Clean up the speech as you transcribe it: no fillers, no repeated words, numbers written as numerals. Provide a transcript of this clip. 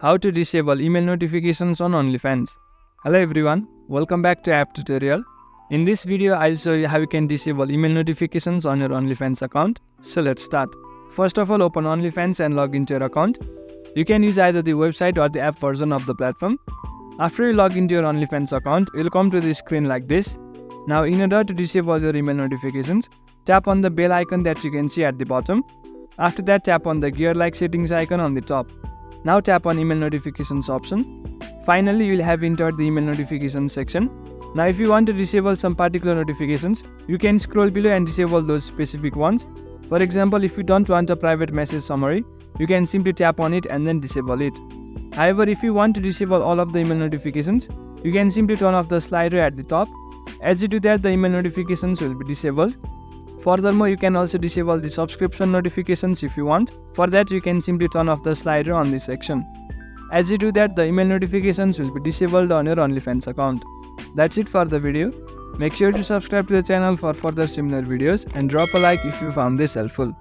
How to disable email notifications on Onlyfans. Hello everyone, welcome back to app tutorial. In this video, I'll show you how you can disable email notifications on your Onlyfans account. So let's start. First of all, open Onlyfans and log into your account. You can use either the website or the app version of the platform. After you log into your Onlyfans account, you'll come to this screen like this. Now in order to disable your email notifications, tap on the bell icon that you can see at the bottom. After that, tap on the gear-like settings icon on the top. Now tap on email notifications option. Finally, you will have entered the email notifications section. Now if you want to disable some particular notifications, you can scroll below and disable those specific ones. For example, if you don't want a private message summary, you can simply tap on it and then disable it. However, if you want to disable all of the email notifications, you can simply turn off the slider at the top. As you do that, the email notifications will be disabled. Furthermore, you can also disable the subscription notifications if you want. For that, you can simply turn off the slider on this section. As you do that, the email notifications will be disabled on your Onlyfans account. That's it for the video. Make sure to subscribe to the channel for further similar videos and drop a like if you found this helpful.